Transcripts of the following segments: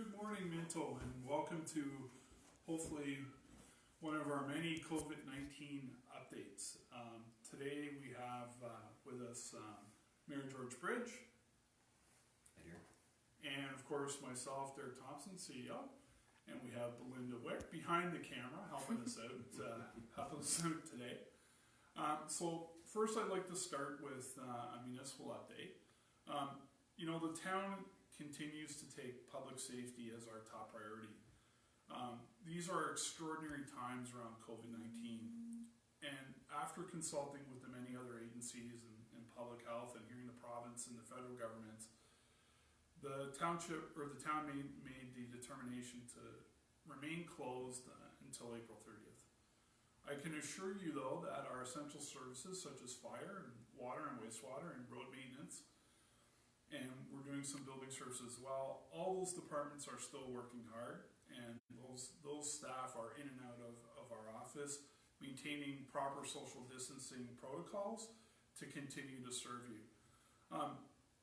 Good morning, Minto, and welcome to hopefully one of our many COVID-19 updates. Today we have with us Mayor George Bridge. Hi, dear. And of course myself, Derek Thompson, CEO. And we have Belinda Wick behind the camera helping us out today. So first I'd like to start with a municipal update. The town continues to take public safety as our top priority. These are extraordinary times around COVID-19, and after consulting with the many other agencies in public health and hearing the province and the federal government, the town made the determination to remain closed until April 30th. I can assure you though that our essential services such as fire and water and wastewater and road maintenance, and we're doing some building services as well, all those departments are still working hard, and those staff are in and out of our office maintaining proper social distancing protocols to continue to serve you.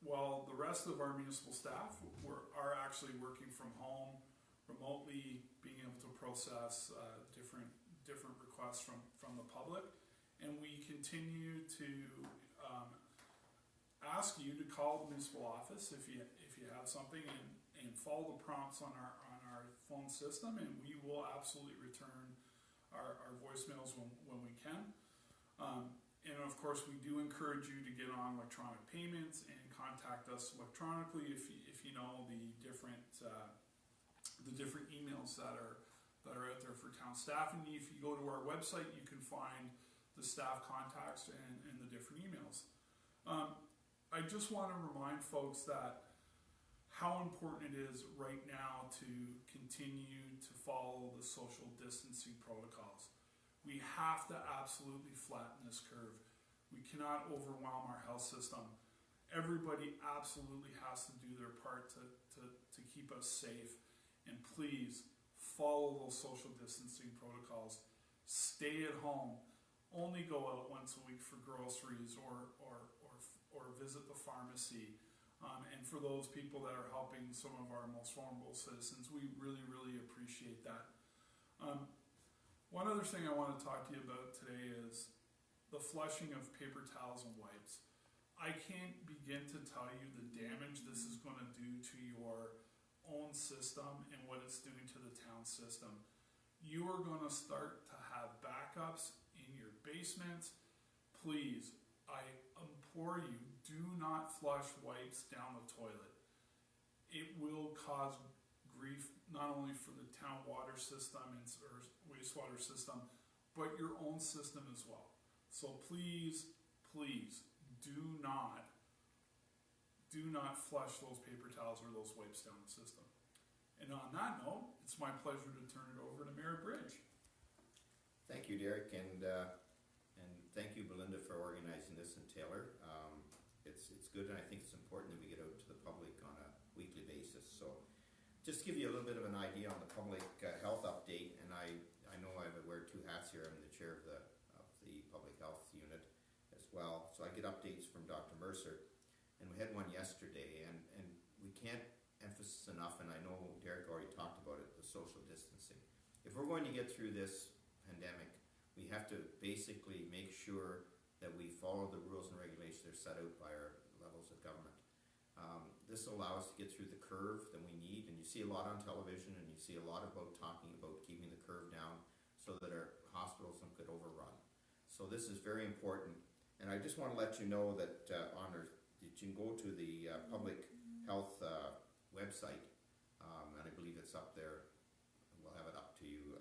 While the rest of our municipal staff are actually working from home, remotely being able to process different requests from the public, and we continue to ask you to call the municipal office if you have something and follow the prompts on our phone system, and we will absolutely return our voicemails when we can. And of course, we do encourage you to get on electronic payments and contact us electronically if you know the different emails that are out there for town staff. And if you go to our website, you can find the staff contacts and the different emails. I just want to remind folks that how important it is right now to continue to follow the social distancing protocols. We have to absolutely flatten this curve. We cannot overwhelm our health system. Everybody absolutely has to do their part to keep us safe. And please follow those social distancing protocols. Stay at home. Only go out once a week for groceries or visit the pharmacy. And for those people that are helping some of our most vulnerable citizens, we really, really appreciate that. One other thing I want to talk to you about today is the flushing of paper towels and wipes. I can't begin to tell you the damage this is going to do to your own system and what it's doing to the town system. You are going to start to have backups in your basement. Please, I implore you, do not flush wipes down the toilet. It will cause grief not only for the town water system or wastewater system, but your own system as well. So please, please do not flush those paper towels or those wipes down the system. And on that note, it's my pleasure to turn it over to Mayor Bridge. Thank you, Derek, and thank you, Belinda, for organizing this, and Taylor. It's good, and I think it's important that we get out to the public on a weekly basis. So just to give you a little bit of an idea on the public health update, and I know I wear two hats here. I'm the chair of the public health unit as well. So I get updates from Dr. Mercer, and we had one yesterday, and we can't emphasize enough, and I know Derek already talked about it, the social distancing. If we're going to get through this pandemic, we have to basically make sure that we follow the rules and regulations that are set out by our levels of government. This will allow us to get through the curve that we need, and you see a lot on television, and you see a lot about talking about keeping the curve down so that our hospitals don't get overrun. So this is very important, and I just want to let you know that you can go to the public health website, and I believe it's up there. We'll have it up to you.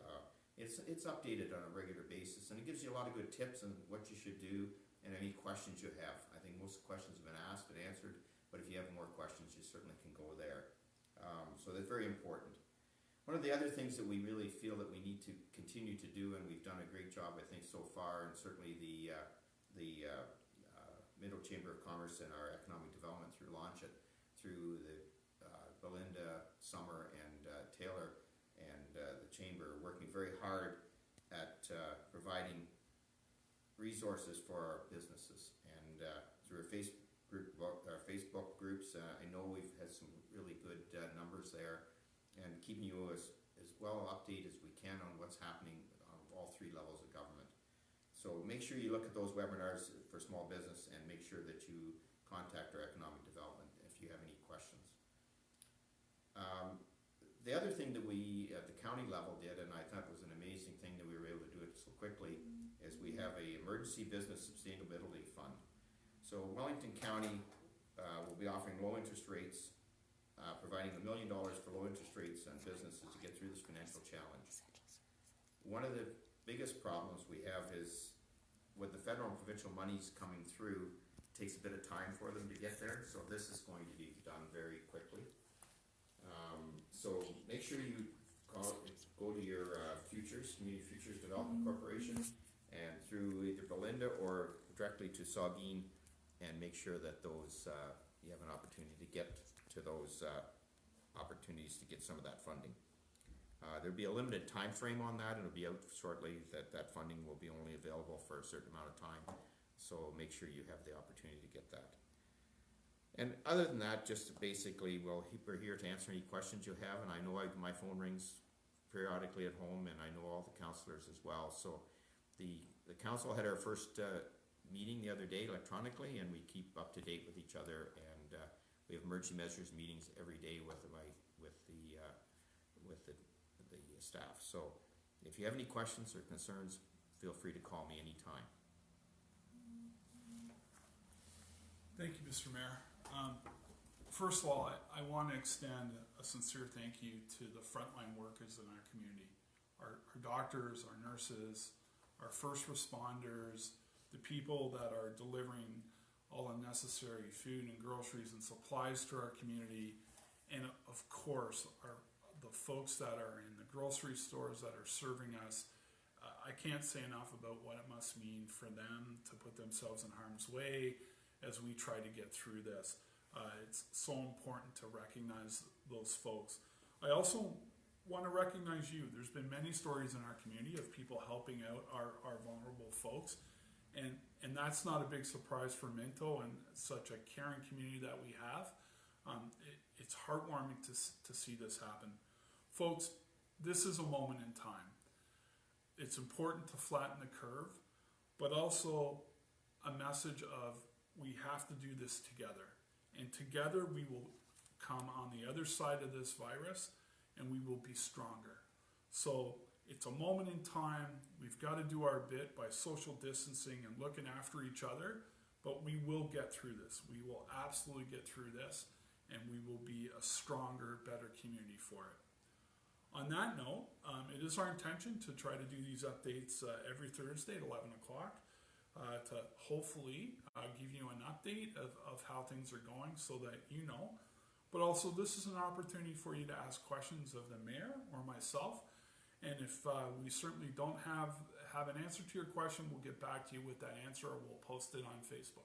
It's updated on a regular basis, and it gives you a lot of good tips on what you should do and any questions you have. I think most questions have been asked and answered, but if you have more questions, you certainly can go there. So that's very important. One of the other things that we really feel that we need to continue to do, and we've done a great job, I think, so far, and certainly the Middle Chamber of Commerce and our economic development through Launch It, through the Belinda, Summer, and Taylor, and the Chamber working very hard at providing resources for our businesses. And through our Facebook groups, I know we've had some really good numbers there, and keeping you as well updated as we can on what's happening on all 3 levels of government. So make sure you look at those webinars for small business, and make sure that you contact our economic development if you have any questions. The other thing that we at the county level did, and I thought was an amazing thing that we were able to do it so quickly, is we have a emergency business sustainability fund. So Wellington County will be offering low interest rates, providing $1 million for low interest rates on businesses to get through this financial challenge. One of the biggest problems we have is with the federal and provincial monies coming through, it takes a bit of time for them to get there, so this is going to be done very quickly. So make sure you go to your Community Futures Development Corporation, and through either Belinda or directly to Sabine, and make sure that those you have an opportunity to get to those opportunities to get some of that funding. There'll be a limited time frame on that. It'll be out shortly that funding will be only available for a certain amount of time. So make sure you have the opportunity to get that. And other than that, just basically, we're here to answer any questions you have. And I know my phone rings periodically at home, and I know all the councillors as well. So the council had our first meeting the other day electronically, and we keep up to date with each other. And we have emergency measures meetings every day with the staff. So if you have any questions or concerns, feel free to call me anytime. Thank you, Mr. Mayor. First of all, I want to extend a sincere thank you to the frontline workers in our community. Our doctors, our nurses, our first responders, the people that are delivering all the necessary food and groceries and supplies to our community, and of course, the folks that are in the grocery stores that are serving us. I can't say enough about what it must mean for them to put themselves in harm's way as we try to get through this. It's so important to recognize those folks. I also want to recognize you. There's been many stories in our community of people helping out our vulnerable folks, and that's not a big surprise for Minto and such a caring community that we have. It's heartwarming to see this happen. Folks, this is a moment in time. It's important to flatten the curve, but also a message of we have to do this together. And together we will come on the other side of this virus, and we will be stronger. So it's a moment in time. We've got to do our bit by social distancing and looking after each other, but we will get through this. We will absolutely get through this, and we will be a stronger, better community for it. On that note, it is our intention to try to do these updates every Thursday at 11 o'clock to hopefully give you an update of how things are going so that you know. But also, this is an opportunity for you to ask questions of the mayor or myself. And if we certainly don't have an answer to your question, we'll get back to you with that answer, or we'll post it on Facebook.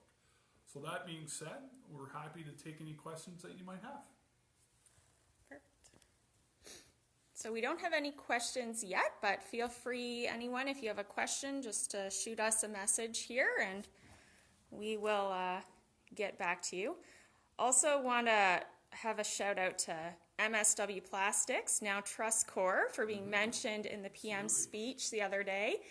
So that being said, we're happy to take any questions that you might have. So we don't have any questions yet, but feel free, anyone, if you have a question, just to shoot us a message here and we will get back to you. Also want to have a shout out to MSW Plastics, now TrustCore, for being mentioned in the PM speech the other day.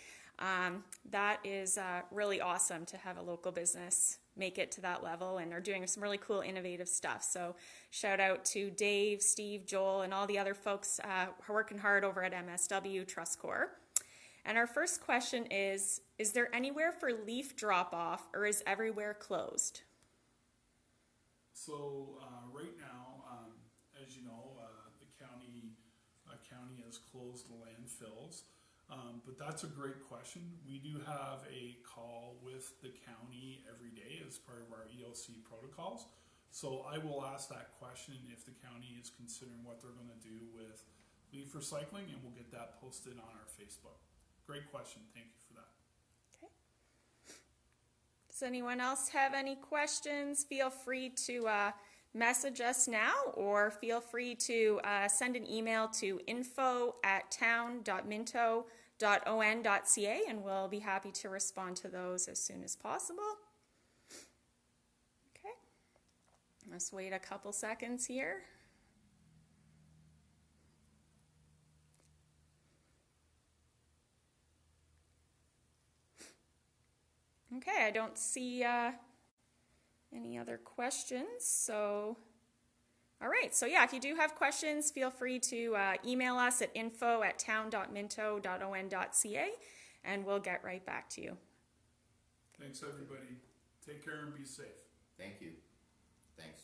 That is really awesome to have a local business make it to that level, and are doing some really cool innovative stuff. So shout out to Dave, Steve, Joel, and all the other folks who are working hard over at MSW TrustCore. And our first question is there anywhere for leaf drop-off, or is everywhere closed? So right now, as you know, the county has closed the landfills. But that's a great question. We do have a call with the county every day as part of our ELC protocols. So I will ask that question if the county is considering what they're going to do with leaf recycling, and we'll get that posted on our Facebook. Great question. Thank you for that. Okay. Does anyone else have any questions? Feel free to message us now, or feel free to send an email to info@town.minto.on.ca, and we'll be happy to respond to those as soon as possible. Okay, let's wait a couple seconds here. Okay, I don't see any other questions, so all right. So yeah, if you do have questions, feel free to email us at info@town.minto.on.ca, and we'll get right back to you. Thanks, everybody. Take care and be safe. Thank you. Thanks.